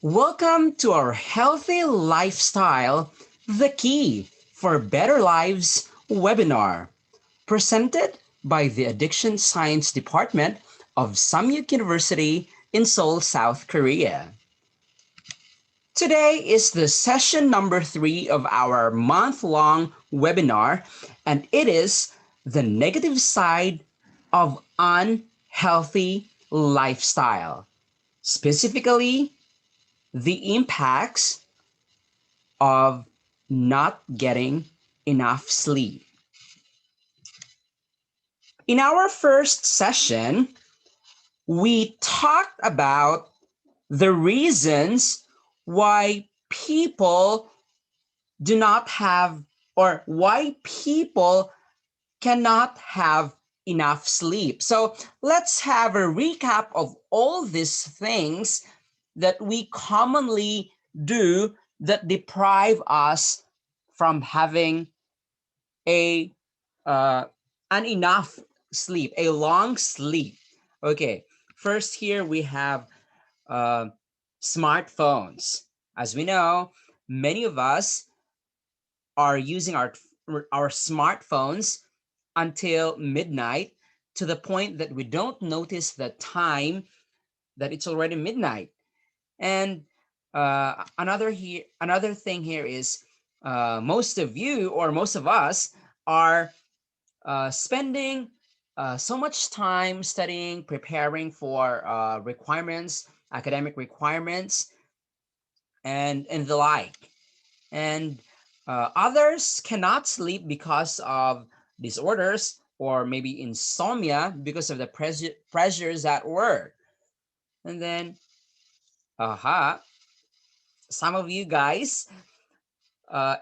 Welcome to our Healthy Lifestyle, the Key for Better Lives webinar, presented by the Addiction Science Department of Samyuk University in Seoul, South Korea. Today is the session number 3 of our month-long webinar, and it is the negative side of unhealthy lifestyle. Specifically, the impacts of not getting enough sleep. In our first session, we talked about the reasons why people do not have, or why people cannot have enough sleep. So let's have a recap of all these things that we commonly do that deprive us from having a an enough sleep, a long sleep. Okay, first here we have uh, smartphones. As we know, many of us are using our smartphones until midnight, to the point that we don't notice the time that it's already midnight. And another thing here is most of you, or most of us, are spending so much time studying, preparing for requirements, academic requirements, and the like. And others cannot sleep because of disorders, or maybe insomnia because of the pressures at work. And then, some of you guys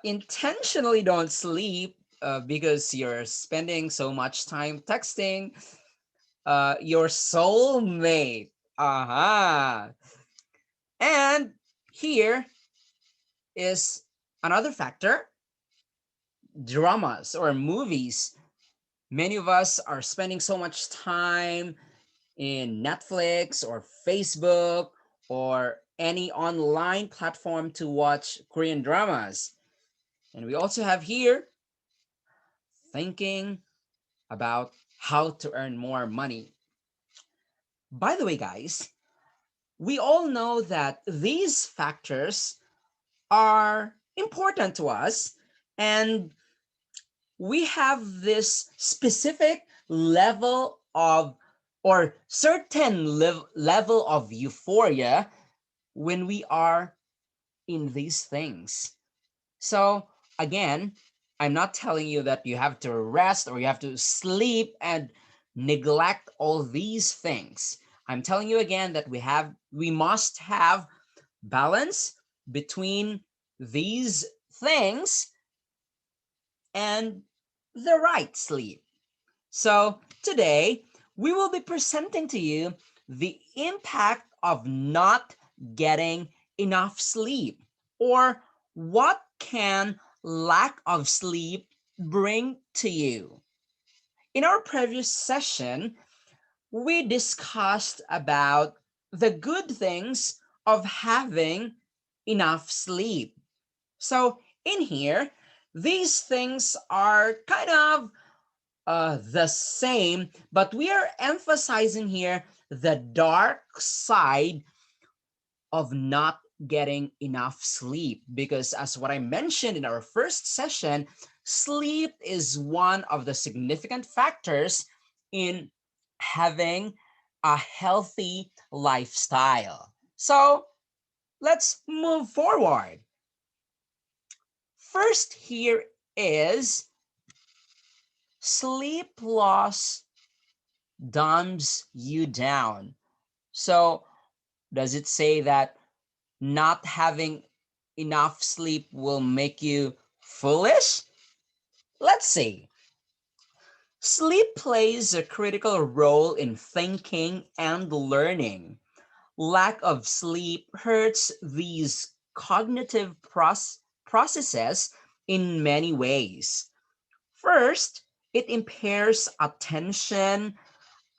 intentionally don't sleep because you're spending so much time texting your soulmate. And here is another factor: dramas or movies. Many of us are spending so much time in Netflix or Facebook or any online platform to watch Korean dramas. And we also have here thinking about how to earn more money. By the way, guys, we all know that these factors are important to us, and we have this specific level of, or certain level of euphoria when we are in these things. So again, I'm not telling you that you have to rest or you have to sleep and neglect all these things. I'm telling you again that we must have balance between these things and the right sleep. So today we will be presenting to you the impact of not getting enough sleep, or what can lack of sleep bring to you. In our previous session, we discussed about the good things of having enough sleep. So in here, these things are kind of the same, but we are emphasizing here the dark side of not getting enough sleep, because as what I mentioned in our first session, sleep is one of the significant factors in having a healthy lifestyle. So let's move forward. First here is sleep loss dumbs you down. So does it say that not having enough sleep will make you foolish? Let's see. Sleep plays a critical role in thinking and learning. Lack of sleep hurts these cognitive processes in many ways. First, it impairs attention,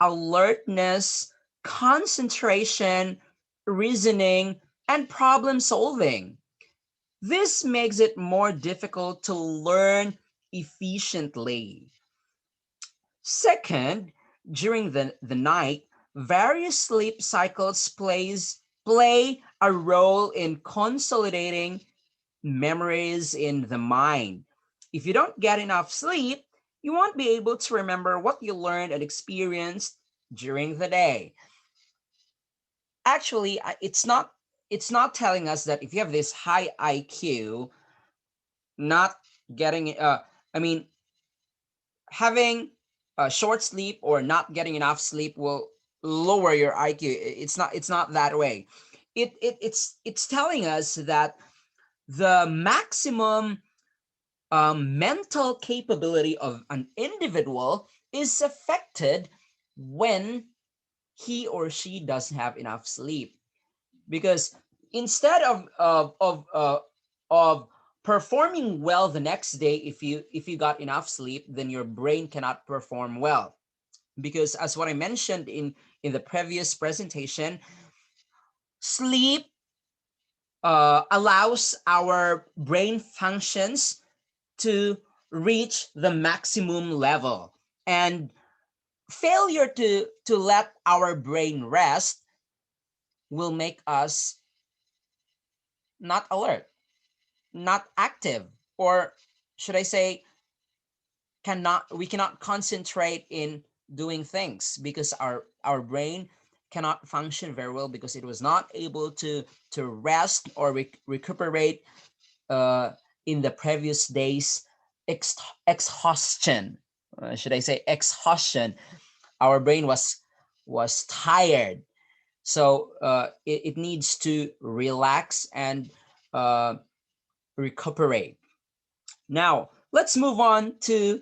alertness, concentration, reasoning, and problem solving. This makes it more difficult to learn efficiently. Second, during the night, various sleep cycles play a role in consolidating memories in the mind. If you don't get enough sleep, you won't be able to remember what you learned and experienced during the day. Actually, it's not telling us that if you have this high IQ, not getting I mean having a short sleep or not getting enough sleep will lower your IQ. It's not that way. It's telling us that the maximum mental capability of an individual is affected when he or she doesn't have enough sleep. Because instead of performing well the next day, if you got enough sleep, then your brain cannot perform well. Because as what I mentioned in the previous presentation, sleep allows our brain functions to reach the maximum level, and failure to let our brain rest will make us not alert, not active, or should I say, we cannot concentrate in doing things, because our brain cannot function very well, because it was not able to rest or recuperate uh, in the previous days exhaustion. Should I say exhaustion? Our brain was tired, so it needs to relax and uh, recuperate. Now, let's move on to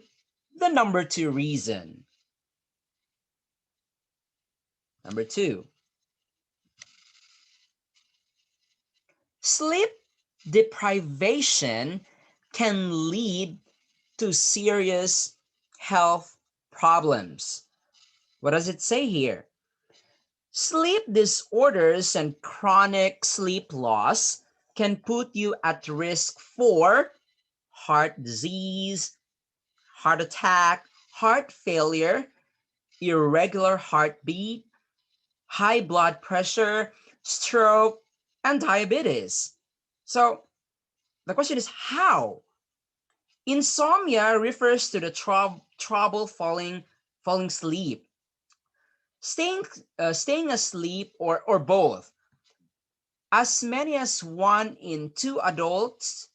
the number two reason. Number two, sleep deprivation can lead to serious health problems. What does it say here? Sleep disorders and chronic sleep loss can put you at risk for heart disease, heart attack, heart failure, irregular heartbeat, high blood pressure, stroke, and diabetes. So the question is how? Insomnia refers to the trouble falling asleep, staying staying asleep, or both. As many as 1 in 2 adults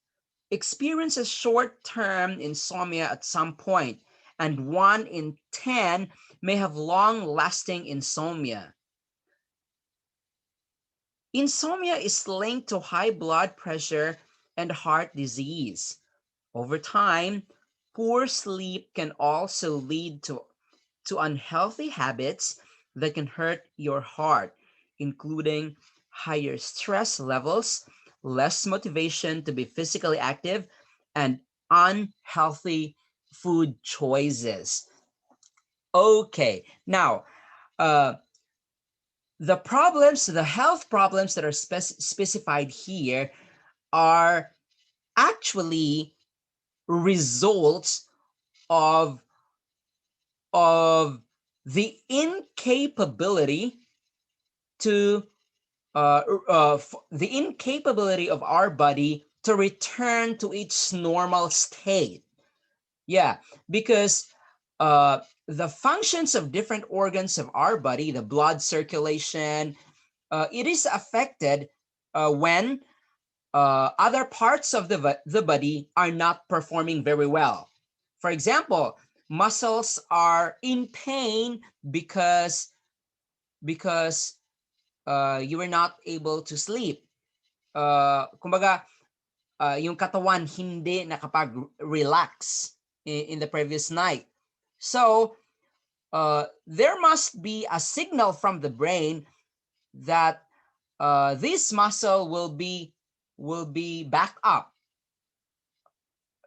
experiences short-term insomnia at some point, and 1 in 10 may have long-lasting insomnia. Insomnia is linked to high blood pressure and heart disease. Over time, poor sleep can also lead to unhealthy habits that can hurt your heart, including higher stress levels, less motivation to be physically active, and unhealthy food choices. Okay, now, uh, the health problems that are specified here are actually results of of the incapability to the incapability of our body to return to its normal state. Yeah, because the functions of different organs of our body, the blood circulation, it is affected when other parts of the body are not performing very well. For example, muscles are in pain because you were not able to sleep. Kumbaga, yung katawan hindi nakapag-relax in the previous night. So, there must be a signal from the brain that this muscle will be back up.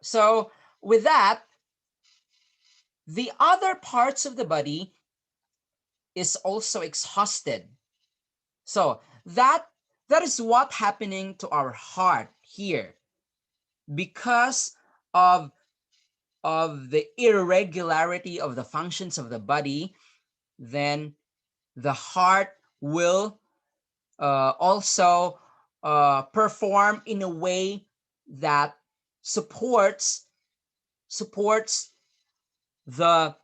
So, with that, the other parts of the body is also exhausted. So, that That is what happening to our heart here because of the irregularity of the functions of the body. Then the heart will also perform in a way that supports supports the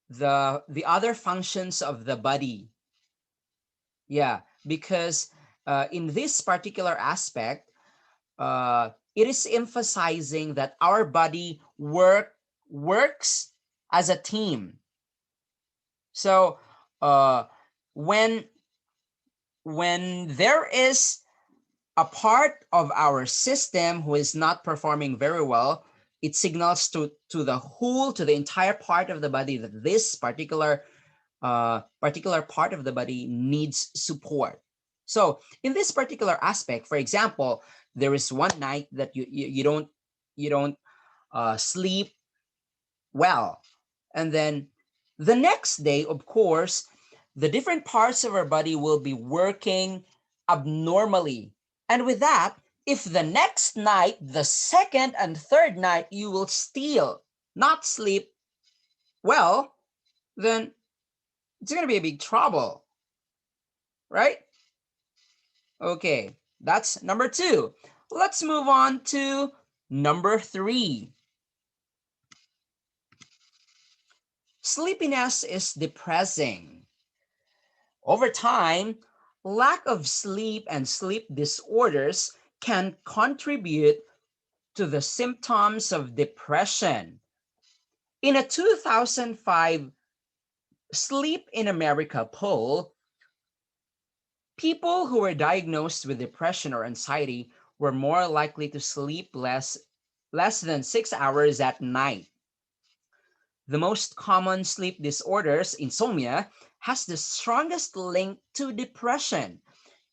the other functions of the body. Yeah, because in this particular aspect, it is emphasizing that our body works as a team. So uh, when there is a part of our system who is not performing very well, it signals to the whole, to the entire part of the body, that this particular part of the body needs support. So in this particular aspect, for example, there is one night that you don't sleep well, and then the next day, of course, the different parts of our body will be working abnormally. And with that, if the next night, the second and third night, you will still not sleep well, then it's going to be a big trouble, right? Okay, that's number two. Let's move on to number three. Sleepiness is depressing. Over time, lack of sleep and sleep disorders can contribute to the symptoms of depression. In a 2005 Sleep in America poll, people who were diagnosed with depression or anxiety were more likely to sleep less than 6 hours at night. The most common sleep disorders, insomnia, has the strongest link to depression.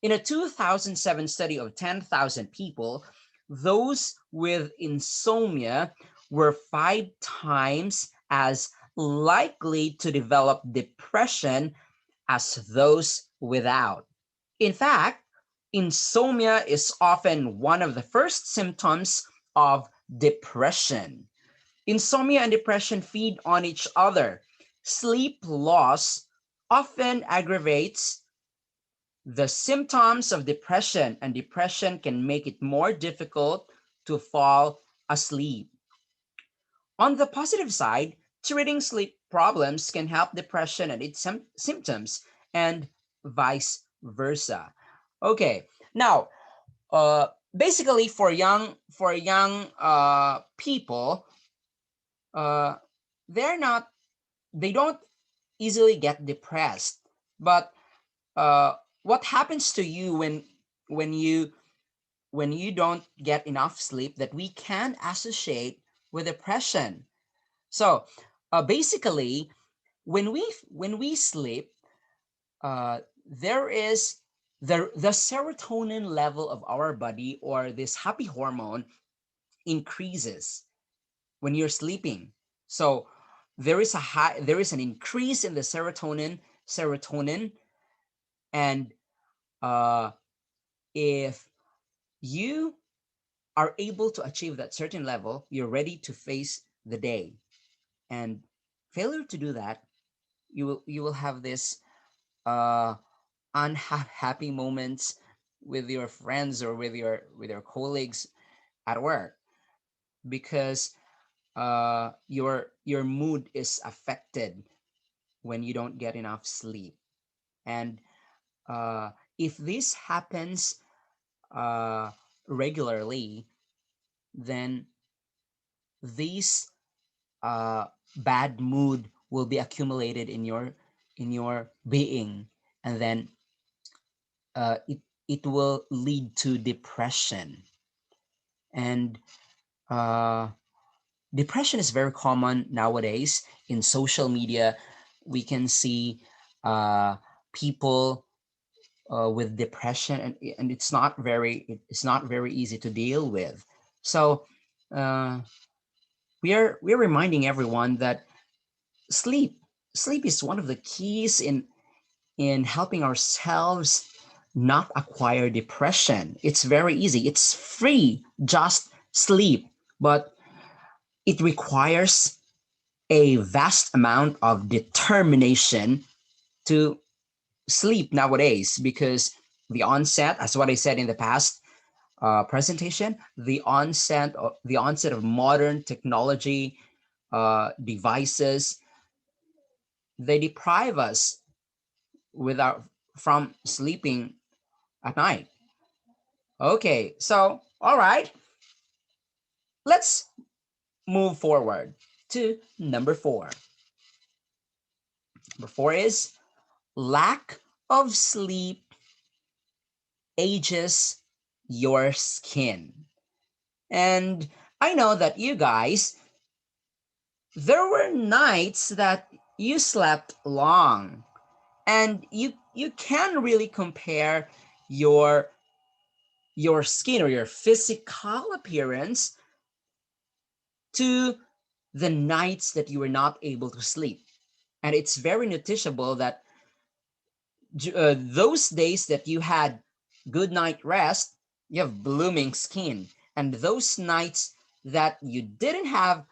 In a 2007 study of 10,000 people, those with insomnia were 5 times as likely to develop depression as those without. In fact, insomnia is often one of the first symptoms of depression. Insomnia and depression feed on each other. Sleep loss often aggravates the symptoms of depression, and depression can make it more difficult to fall asleep. On the positive side, treating sleep problems can help depression and its symptoms, and vice versa. Okay, now basically for young people, uh, they're not they don't easily get depressed, but uh, what happens to you when you when you don't get enough sleep that we can associate with depression. So basically, when we sleep, there is the serotonin level of our body, or this happy hormone, increases when you're sleeping. So there is an increase in the serotonin, and uh, if you are able to achieve that certain level, you're ready to face the day. And failure to do that, you will have this uh, unhappy moments with your friends or with your colleagues at work, because your mood is affected when you don't get enough sleep. And uh, if this happens uh, regularly, then these bad mood will be accumulated in your being, and then it will lead to depression. And uh, depression is very common nowadays. In social media, we can see people with depression, and it's not very easy to deal with. So uh, we're reminding everyone that sleep sleep is one of the keys in helping ourselves not acquire depression. It's very easy. It's free. Just sleep. But it requires a vast amount of determination to sleep nowadays because the onset, as what I said in the past presentation, the onset of modern technology devices, they deprive us without from sleeping at night. Okay, so all right, let's move forward to number four. Number four is lack of sleep ages your skin. And I know that you guys, there were nights that you slept long, and you can really compare your your skin or your physical appearance to the nights that you were not able to sleep. And it's very noticeable that those days that you had good night rest, you have blooming skin. And those nights that you didn't have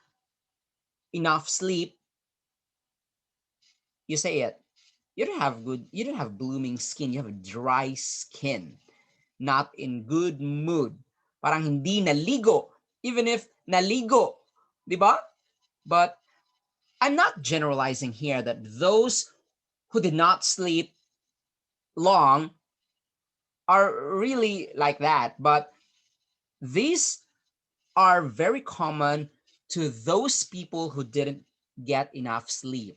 enough sleep, you say it, you don't have blooming skin, you have a dry skin, not in good mood. Parang hindi naligo, even if naligo, di ba? But I'm not generalizing here that those who did not sleep long are really like that, but these are very common to those people who didn't get enough sleep.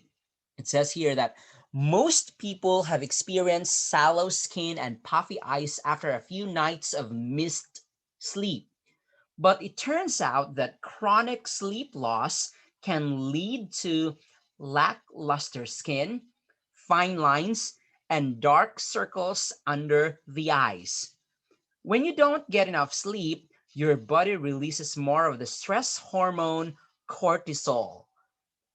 It says here that most people have experienced sallow skin and puffy eyes after a few nights of missed sleep. But it turns out that chronic sleep loss can lead to lackluster skin, fine lines, and dark circles under the eyes. When you don't get enough sleep, your body releases more of the stress hormone cortisol.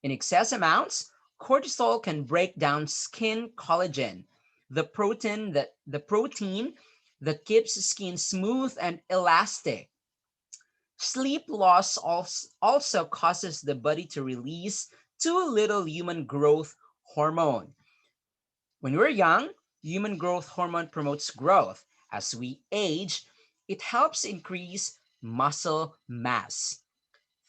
In excess amounts, cortisol can break down skin collagen, the protein that keeps skin smooth and elastic. Sleep loss also causes the body to release too little human growth hormone. When we're young, human growth hormone promotes growth. As we age, it helps increase muscle mass,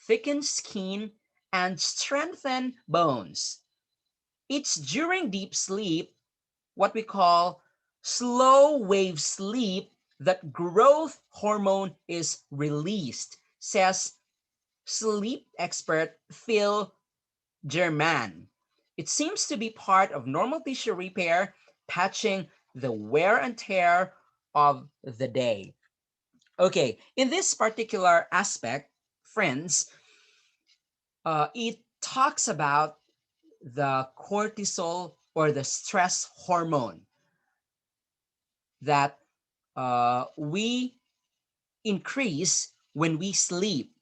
thicken skin, and strengthen bones. It's during deep sleep, what we call slow wave sleep, that growth hormone is released, says sleep expert Phil German. It seems to be part of normal tissue repair, patching the wear and tear of the day. Okay, in this particular aspect, friends, it talks about the cortisol or the stress hormone that we increase when we sleep.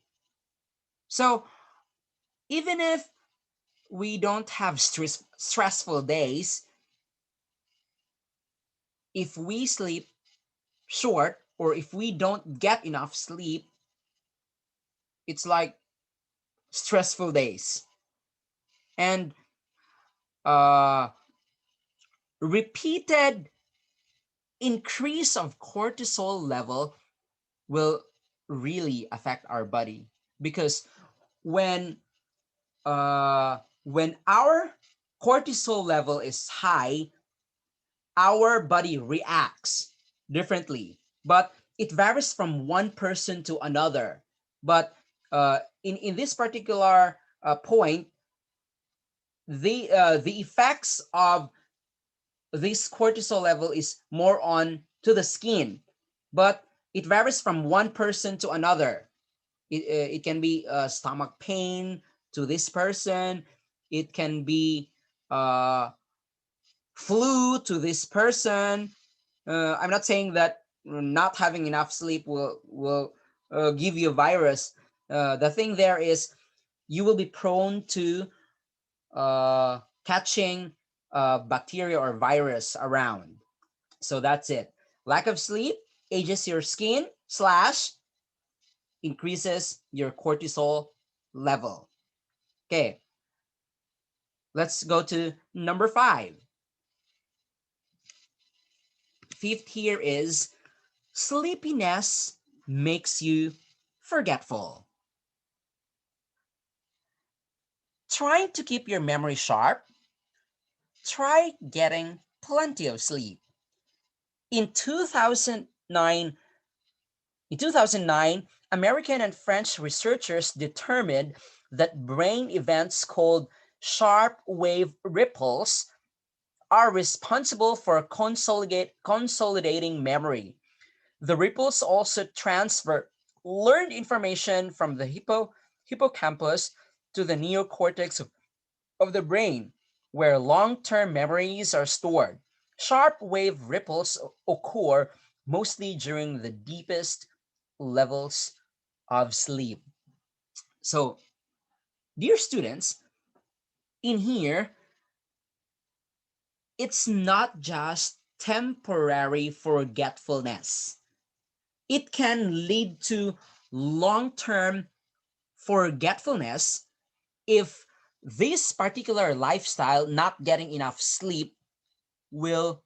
So even if we don't have stressful days, if we sleep short or if we don't get enough sleep, it's like stressful days. And uh, repeated increase of cortisol level will really affect our body because when when our cortisol level is high, our body reacts differently, but it varies from one person to another. But in this particular point, the effects of this cortisol level is more on to the skin, but it varies from one person to another. It can be stomach pain to this person. It can be uh, flu to this person. I'm not saying that not having enough sleep will give you a virus. The thing there is you will be prone to catching bacteria or virus around. So that's it. Lack of sleep ages your skin slash increases your cortisol level. Okay, let's go to number five. Fifth here is sleepiness makes you forgetful. Trying to keep your memory sharp, try getting plenty of sleep. In 2009, in 2009, American and French researchers determined that brain events called sharp wave ripples are responsible for consolidating memory. The ripples also transfer learned information from the hippocampus to the neocortex of the brain, where long term memories are stored. Sharp wave ripples occur mostly during the deepest levels of sleep. So, dear students, in here, it's not just temporary forgetfulness, it can lead to long term forgetfulness if this particular lifestyle, not getting enough sleep, will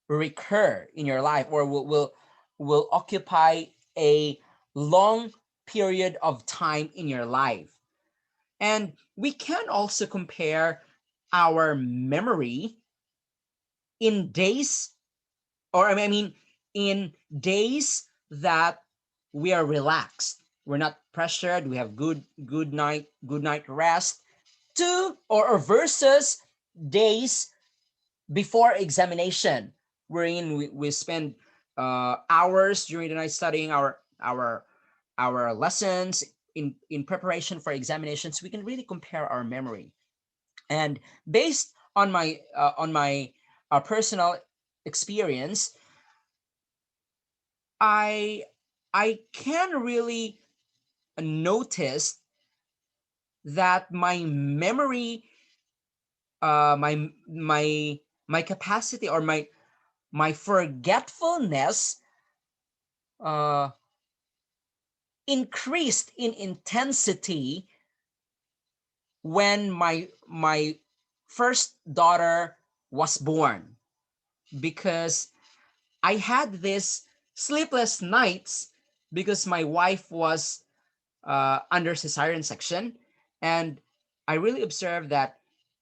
recur in your life, or will occupy a long period of time in your life. And we can also compare our memory in days, or I mean in days that we are relaxed, we're not pressured, we have good night rest, to or versus days before examination, wherein we spend hours during the night studying our lessons in preparation for examinations. We can really compare our memory. And based on my personal experience, I I can really notice that my memory, my capacity, or my forgetfulness uh, increased in intensity when my first daughter was born, because I had this sleepless nights because my wife was under cesarean section, and I really observed that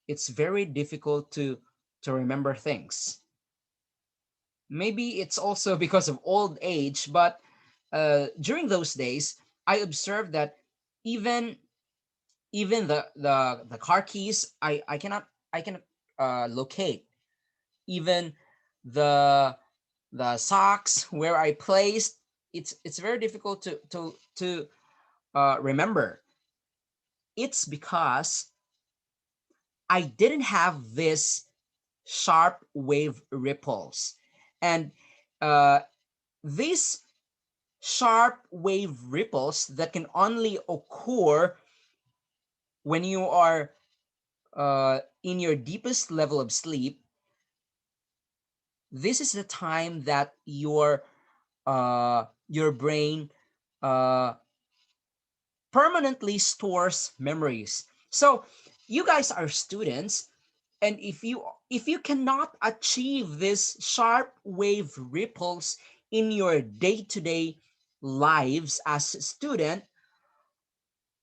it's very difficult to remember things. Maybe it's also because of old age, but during those days, I observed that even even the car keys, I cannot locate. Even the the socks where I placed, it's very difficult to remember. It's because I didn't have this sharp wave ripples, and uh, these sharp wave ripples that can only occur when you are in your deepest level of sleep. This is the time that your brain uh, permanently stores memories. So you guys are students, and if you cannot achieve this sharp wave ripples in your day-to-day lives as a student,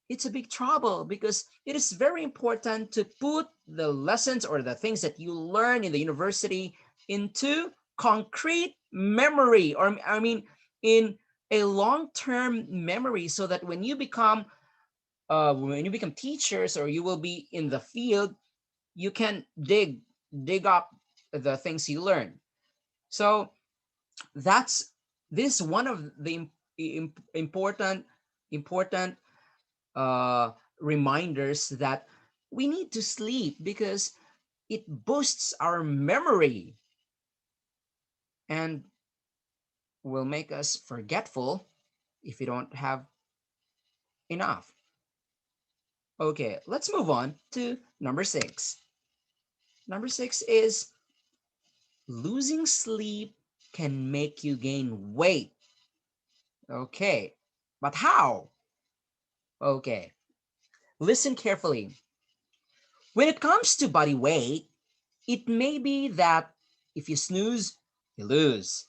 it's a big trouble, because it is very important to put the lessons or the things that you learn in the university into concrete memory, or I mean in a long-term memory, so that when you become teachers, or you will be in the field, you can dig up the things you learn. So that's this one of the important uh, reminders that we need to sleep, because it boosts our memory and will make us forgetful if we don't have enough. Okay, let's move on to number six. Number six is losing sleep can make you gain weight. Okay, but how? Okay, listen carefully. When it comes to body weight, it may be that if you snooze, you lose.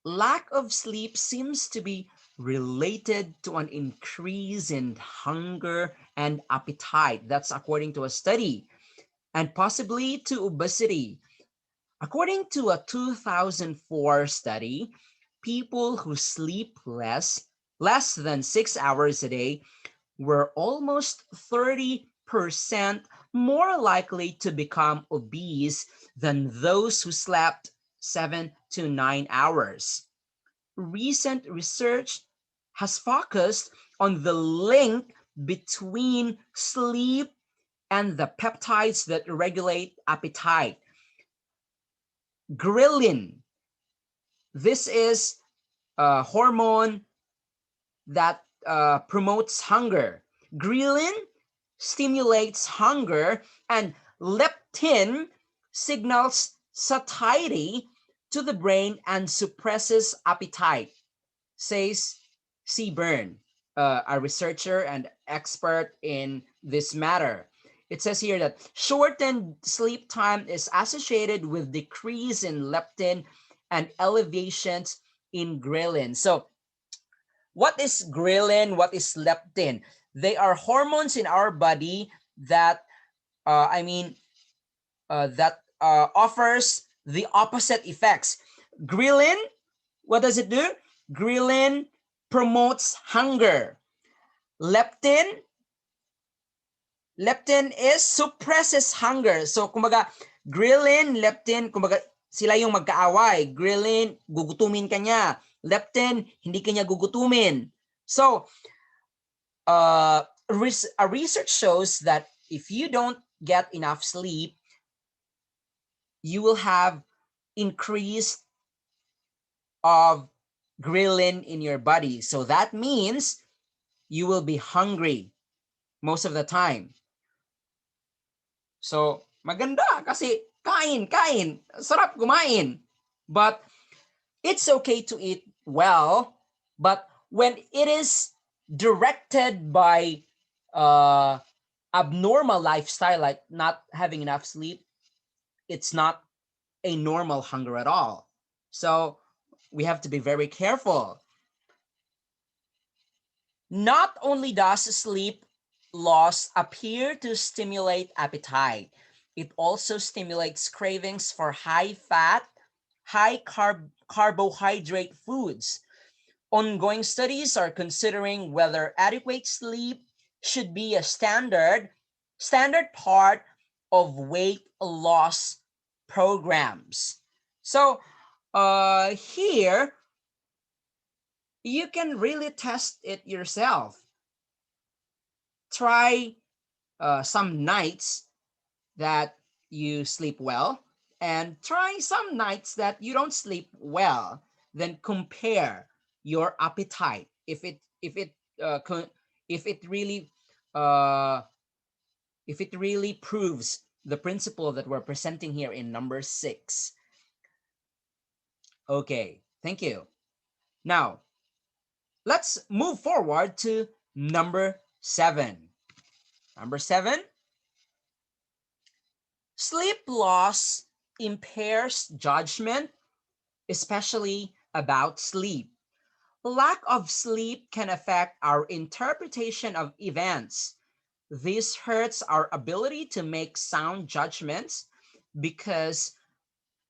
Lack of sleep seems to be related to an increase in hunger and appetite. That's according to a study, and possibly to obesity. According to a 2004 study, people who sleep less than 6 hours a day, were almost 30% more likely to become obese than those who slept 7 to 9 hours. Recent research has focused on the link between sleep and the peptides that regulate appetite. Ghrelin, this is a hormone that promotes hunger. Ghrelin stimulates hunger, and leptin signals satiety to the brain and suppresses appetite, says C. Byrne, a researcher and expert in this matter. It says here that shortened sleep time is associated with decrease in leptin and elevations in ghrelin. So what is ghrelin? What is leptin? They are hormones in our body that, uh, I mean, offers the opposite effects. Ghrelin, what does it do? Ghrelin promotes hunger. Leptin, leptin is suppresses hunger. So, kumbaga, ghrelin, leptin, kumbaga, sila yung magkaaway. Ghrelin, gugutumin ka niya. Leptin, hindi ka niya gugutumin. So, a research shows that if you don't get enough sleep, you will have increased of ghrelin in your body. So that means you will be hungry most of the time. So maganda kasi kain, kain. Sarap kumain. But it's okay to eat well, but when it is directed by abnormal lifestyle, like not having enough sleep, it's not a normal hunger at all. So we have to be very careful. Not only does sleep loss appear to stimulate appetite, it also stimulates cravings for high fat, high carbohydrate foods. Ongoing studies are considering whether adequate sleep should be a standard part of weight loss programs. So here you can really test it yourself. Try some nights that you sleep well, and try some nights that you don't sleep well. Then compare your appetite. Uh, if it really uh, if it really proves the principle that we're presenting here in number 6. Okay, thank you. Now let's move forward to number 7. Number 7, sleep loss impairs judgment, especially about sleep. Lack of sleep can affect our interpretation of events. This hurts our ability to make sound judgments because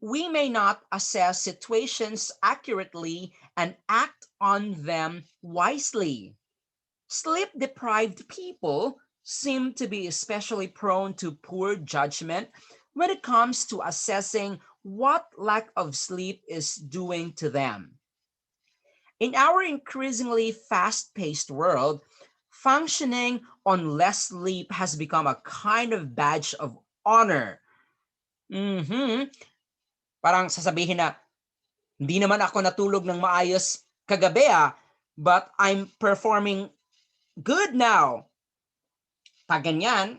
we may not assess situations accurately and act on them wisely. Sleep deprived people seem to be especially prone to poor judgment when it comes to assessing what lack of sleep is doing to them. In our increasingly fast paced world, functioning on less sleep has become a kind of badge of honor. Mhm. Parang sasabihin na, hindi naman ako natulog ng maayos kagabi but I'm performing good now. Pag ganyan,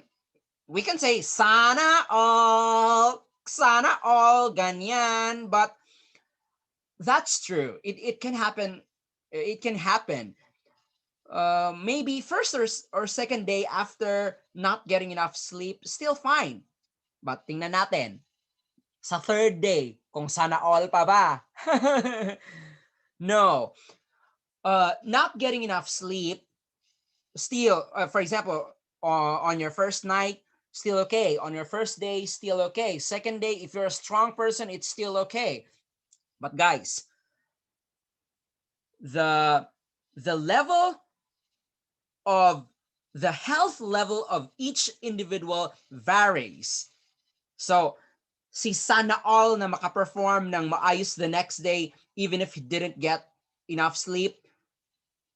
we can say, sana all. Sana all ganyan, but that's true. It can happen. It can happen. Maybe first or second day after not getting enough sleep, still fine. But tingnan natin, sa third day, kung sana all pa ba? No. Not getting enough sleep, still, for example, on your first night, still okay. On your first day, still okay. Second day, if you're a strong person, it's still okay. But guys, the the level of the health level of each individual varies. So, si sana all na makaperform ng maayos the next day, even if he didn't get enough sleep,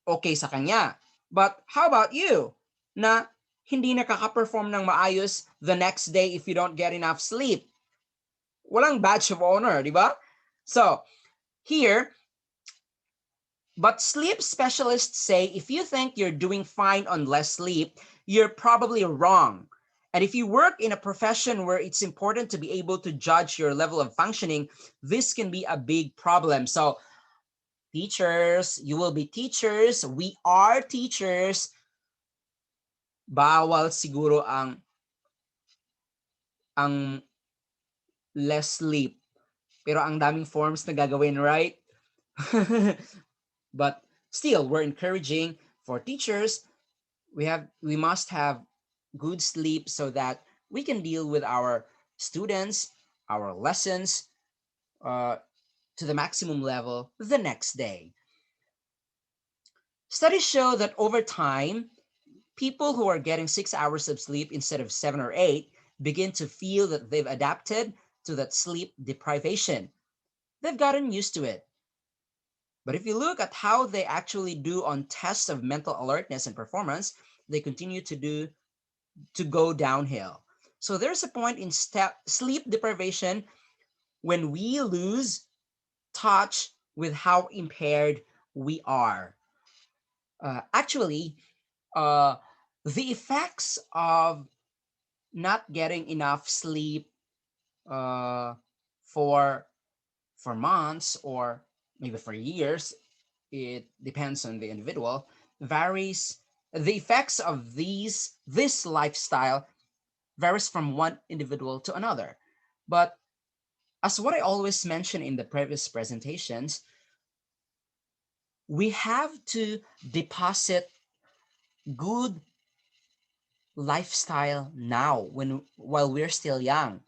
okay sa kanya. But how about you? Na hindi nakaka-perform ng maayos the next day if you don't get enough sleep. Walang badge of honor, di ba? So, here, but sleep specialists say if you think you're doing fine on less sleep, you're probably wrong. And if you work in a profession where it's important to be able to judge your level of functioning, this can be a big problem. So, teachers, you will be teachers. We are teachers. Bawal siguro ang less sleep. Pero ang daming forms na gagawin, right? But still, we're encouraging for teachers. We must have good sleep so that we can deal with our students, our lessons, uh, to the maximum level the next day. Studies show that over time, people who are getting 6 hours of sleep instead of 7 or 8 begin to feel that they've adapted to that sleep deprivation. They've gotten used to it. But if you look at how they actually do on tests of mental alertness and performance, they continue to go downhill. So there's a point in sleep deprivation when we lose touch with how impaired we are. Actually, uh, the effects of not getting enough sleep uh, for months or maybe for years, it depends on the individual, varies. The effects of this lifestyle varies from one individual to another. But as what I always mention in the previous presentations, we have to deposit good lifestyle now while we're still young,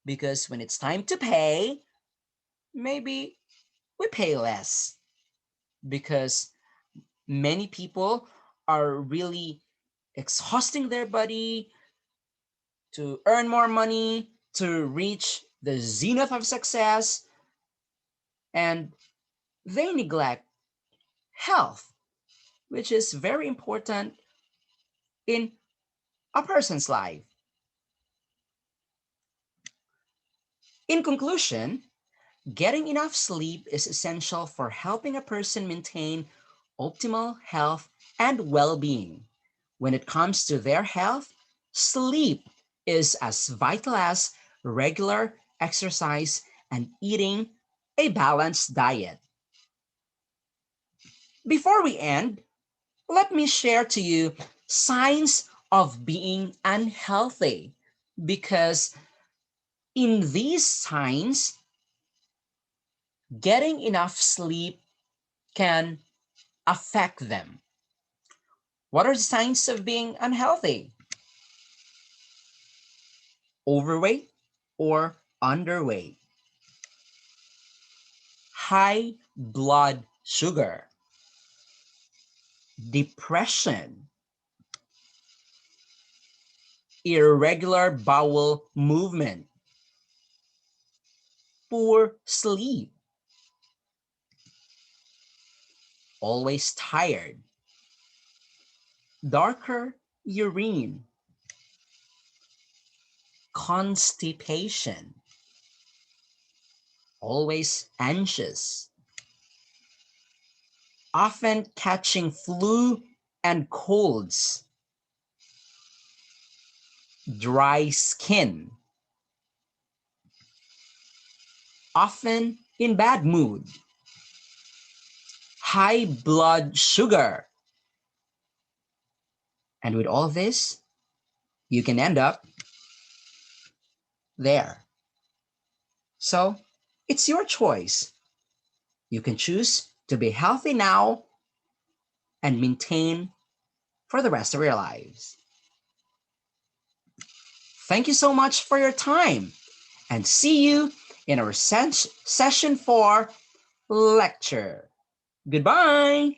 because when it's time to pay, maybe we pay less, because many people are really exhausting their body to earn more money, to reach the zenith of success, and they neglect health, which is very important in a person's life. In conclusion, getting enough sleep is essential for helping a person maintain optimal health and well being. When it comes to their health, sleep is as vital as regular exercise and eating a balanced diet. Before we end, let me share to you signs of being unhealthy, because in these signs, getting enough sleep can affect them. What are the signs of being unhealthy? Overweight or underweight, high blood sugar, depression, irregular bowel movement, poor sleep, always tired, darker urine, constipation, always anxious, often catching flu and colds, dry skin, often in bad mood, high blood sugar. And with all of this, you can end up there. So it's your choice. You can choose to be healthy now and maintain for the rest of your lives. Thank you so much for your time, and see you in our session 4 lecture. Goodbye.